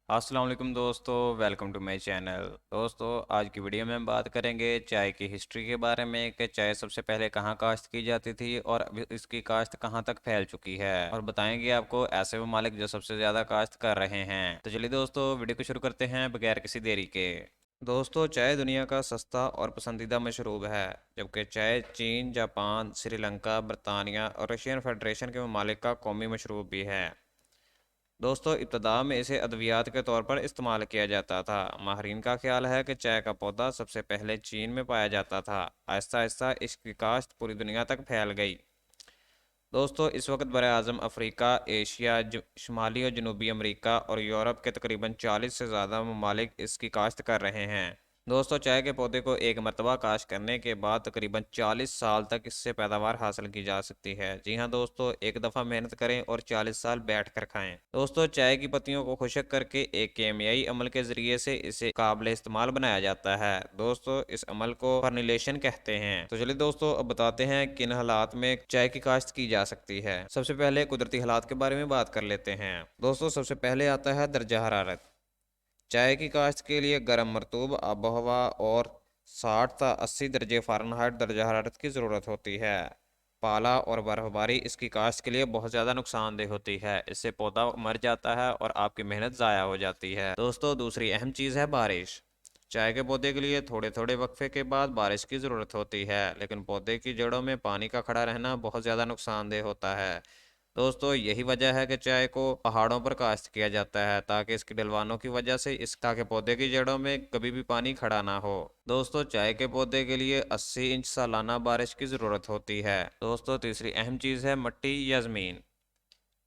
अस्सलाम वालेकुम दोस्तों, वेलकम टू माय चैनल। दोस्तों, आज की वीडियो में हम बात करेंगे चाय की हिस्ट्री के बारे में कि चाय सबसे पहले कहाँ काश्त की जाती थी और अभी इसकी काश्त कहाँ तक फैल चुकी है, और बताएंगे आपको ऐसे ममालिक जो सबसे ज़्यादा काश्त कर रहे हैं। तो चलिए दोस्तों, वीडियो को शुरू करते हैं बगैर किसी देरी के। दोस्तों, चाय दुनिया का सस्ता और पसंदीदा मशरूब है, जबकि चाय चीन, जापान, श्रीलंका, बरतानिया और रशियन फेडरेशन के ममालिक का कौमी मशरूब भी है। दोस्तों, इब्तदा में इसे अद्वियात के तौर पर इस्तेमाल किया जाता था। माहरीन का ख्याल है कि चाय का पौधा सबसे पहले चीन में पाया जाता था। आहिस्ता आहिस्ता इसकी काश्त पूरी दुनिया तक फैल गई। दोस्तों, इस वक्त बर आज़म अफ्रीका, एशिया, शुमाली और जनूबी अमरीका और यूरोप के तकरीबन 40 से ज़्यादा ममालिक इसकी काश्त कर रहे हैं। दोस्तों, चाय के पौधे को एक मरतबा काश्त करने के बाद तकरीबन 40 साल तक इससे पैदावार हासिल की जा सकती है। जी हाँ दोस्तों, एक दफ़ा मेहनत करें और 40 साल बैठ कर खाएं। दोस्तों, चाय की पत्तियों को खुश्क करके एक केमियाई अमल के ज़रिए से इसे काबिल इस्तेमाल बनाया जाता है। दोस्तों, इस अमल को फर्निलेशन कहते हैं। तो चलिए दोस्तों, अब बताते हैं किन हालात में चाय की काश्त की जा सकती है। सबसे पहले कुदरती हालात के बारे में बात कर लेते हैं। दोस्तों, सबसे पहले आता है दर्जा हरारत। चाय की काश्त के लिए गर्म मरतूब आबोहवा और 60 ता 80 दर्जे फ़ारेनहाइट दर्जा हरारत की ज़रूरत होती है। पाला और बर्फबारी इसकी काश्त के लिए बहुत ज़्यादा नुकसानदेह होती है। इससे पौधा मर जाता है और आपकी मेहनत ज़ाया हो जाती है। दोस्तों, दूसरी अहम चीज़ है बारिश। चाय के पौधे के लिए थोड़े थोड़े वक्फे के बाद बारिश की ज़रूरत होती है, लेकिन पौधे की जड़ों में पानी का खड़ा रहना बहुत ज़्यादा नुकसानदेह होता है। दोस्तों, यही वजह है कि चाय को पहाड़ों पर काश्त किया जाता है, ताकि इसकी ढलवानों की वजह से इस ताकि पौधे की जड़ों में कभी भी पानी खड़ा ना हो। दोस्तों, चाय के पौधे के लिए 80 इंच सालाना बारिश की ज़रूरत होती है। दोस्तों, तीसरी अहम चीज़ है मिट्टी या ज़मीन।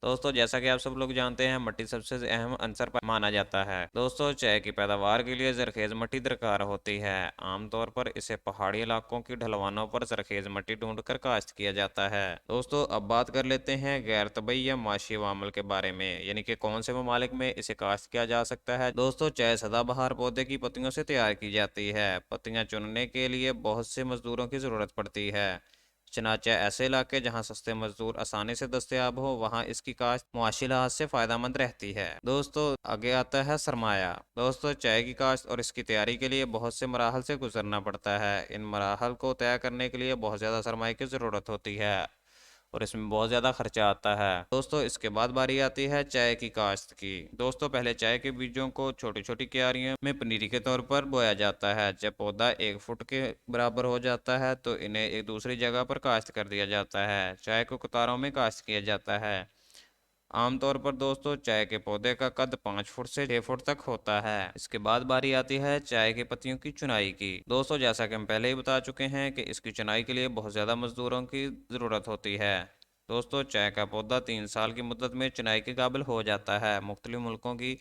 दोस्तों, जैसा कि आप सब लोग जानते हैं, मिट्टी सबसे अहम अंसर माना जाता है। दोस्तों, चाय की पैदावार के लिए जरखेज मिट्टी दरकार होती है। आमतौर पर इसे पहाड़ी इलाकों की ढलवानों पर जरखेज मिट्टी ढूंढकर काश्त किया जाता है। दोस्तों, अब बात कर लेते हैं गैर तबई या माशी अवामल के बारे में, यानी कि कौन से ममालिक में इसे काश्त किया जा सकता है। दोस्तों, चाय सदाबहार पौधे की पत्तियों से तैयार की जाती है। पत्तियां चुनने के लिए बहुत से मजदूरों की ज़रूरत पड़ती है। चनाचा ऐसे इलाके जहां सस्ते मजदूर आसानी से दस्तयाब हो, वहां इसकी काश्त मुआशी लिहाज से फ़ायदेमंद रहती है। दोस्तों, आगे आता है सरमाया। दोस्तों, चाय की काश्त और इसकी तैयारी के लिए बहुत से मराहल से गुजरना पड़ता है। इन मराहल को तय करने के लिए बहुत ज़्यादा सरमाए की ज़रूरत होती है और इसमें बहुत ज़्यादा खर्चा आता है। दोस्तों, इसके बाद बारी आती है चाय की काश्त की। दोस्तों, पहले चाय के बीजों को छोटी छोटी क्यारियों में पनीरी के तौर पर बोया जाता है। जब पौधा 1 फुट के बराबर हो जाता है तो इन्हें एक दूसरी जगह पर काश्त कर दिया जाता है। चाय को कतारों में काश्त किया जाता है। आमतौर पर दोस्तों, चाय के पौधे का कद 5 फुट से 6 फुट तक होता है। इसके बाद बारी आती है चाय की पत्तियों की चुनाई की। दोस्तों, जैसा कि हम पहले ही बता चुके हैं कि इसकी चुनाई के लिए बहुत ज़्यादा मजदूरों की ज़रूरत होती है। दोस्तों, चाय का पौधा 3 साल की मुद्दत में चुनाई के काबिल हो जाता है। मुख्तलिफ मुल्कों की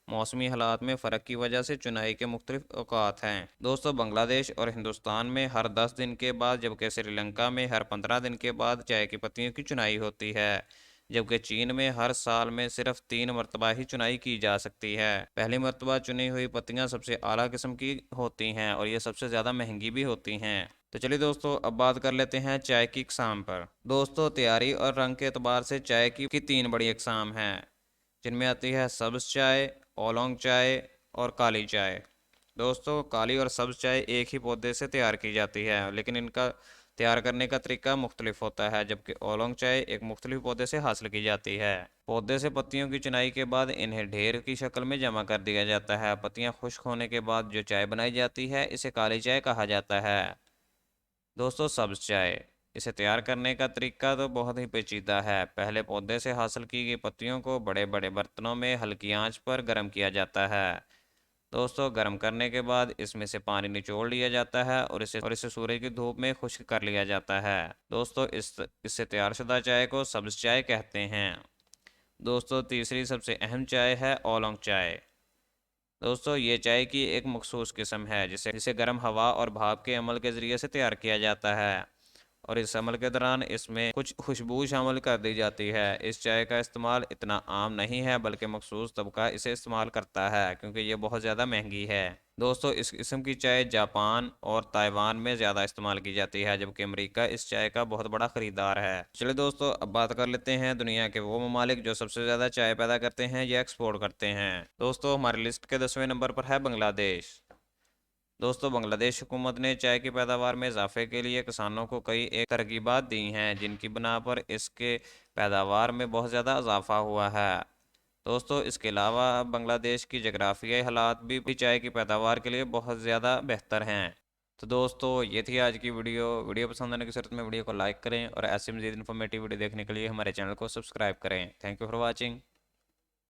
मौसमी हालात में फ़र्क की वजह से चुनाई के मुख्तलिफ औकात हैं। दोस्तों, बांग्लादेश और हिंदुस्तान में हर 10 दिन के बाद, जबकि श्रीलंका में हर 15 दिन के बाद चाय की पत्तियों की चुनाई होती है। जबकि चीन में हर साल में सिर्फ 3 मरतबा ही चुनाई की जा सकती है। पहली मरतबा चुनी हुई पत्तियां सबसे आला किस्म की होती हैं और ये सबसे ज़्यादा महंगी भी होती हैं। तो चलिए दोस्तों, अब बात कर लेते हैं चाय की इकसाम पर। दोस्तों, तैयारी और रंग के एतबार से चाय की 3 बड़ी इकसाम हैं, जिनमें आती है सब्ज़ चाय, ओलोंग चाय और काली चाय। दोस्तों, काली और सब्ज़ चाय एक ही पौधे से तैयार की जाती है, लेकिन इनका तैयार करने का तरीका मुख्तलिफ होता है। जबकि ओलोंग चाय एक मुख्तलिफ पौधे से हासिल की जाती है। पौधे से पत्तियों की चुनाई के बाद इन्हें ढेर की शक्ल में जमा कर दिया जाता है। पत्तियां खुश्क होने के बाद जो चाय बनाई जाती है, इसे काली चाय कहा जाता है। दोस्तों, सब्ज़ चाय, इसे तैयार करने का तरीका तो बहुत ही पेचीदा है। पहले पौधे से हासिल की गई पत्तियों को बड़े बड़े बर्तनों में हल्की आंच पर गर्म किया जाता है। दोस्तों, गर्म करने के बाद इसमें से पानी निचोड़ लिया जाता है और इसे सूरज की धूप में खुश्क कर लिया जाता है। दोस्तों, इससे तैयारशुदा चाय को सब्ज़ चाय कहते हैं। दोस्तों, तीसरी सबसे अहम चाय है ओलोंग चाय। दोस्तों, ये चाय की एक मखसूस किस्म है जिसे जिसे गर्म हवा और भाप के अमल के ज़रिए से तैयार किया जाता है, और इस अमल के दौरान इसमें कुछ खुशबू शामिल कर दी जाती है। इस चाय का इस्तेमाल इतना आम नहीं है, बल्कि मखसूस तबका इसे इस्तेमाल करता है क्योंकि ये बहुत ज़्यादा महंगी है। दोस्तों इस किस्म की चाय जापान और ताइवान में ज़्यादा इस्तेमाल की जाती है, जबकि अमेरिका इस चाय का बहुत बड़ा ख़रीदार है। चलिए दोस्तों, अब बात कर लेते हैं दुनिया के वो ममालिक जो सबसे ज़्यादा चाय पैदा करते हैं या एक्सपोर्ट करते हैं। दोस्तों हमारी लिस्ट के 10वें नंबर पर है बांग्लादेश। दोस्तों बांग्लादेश हुकूमत ने चाय की पैदावार में इजाफे के लिए किसानों को कई एक तरगीबात दी हैं, जिनकी बिना पर इसके पैदावार में बहुत ज़्यादा इजाफा हुआ है। दोस्तों इसके अलावा बांग्लादेश की जगराफियाई हालात भी चाय की पैदावार के लिए बहुत ज़्यादा बेहतर हैं। तो दोस्तों ये थी आज की वीडियो। वीडियो पसंद आने की सूरत में वीडियो को लाइक करें और ऐसे मज़ीद इन्फॉर्मेटिव वीडियो देखने के लिए हमारे चैनल को सब्सक्राइब करें। Thank you for watching.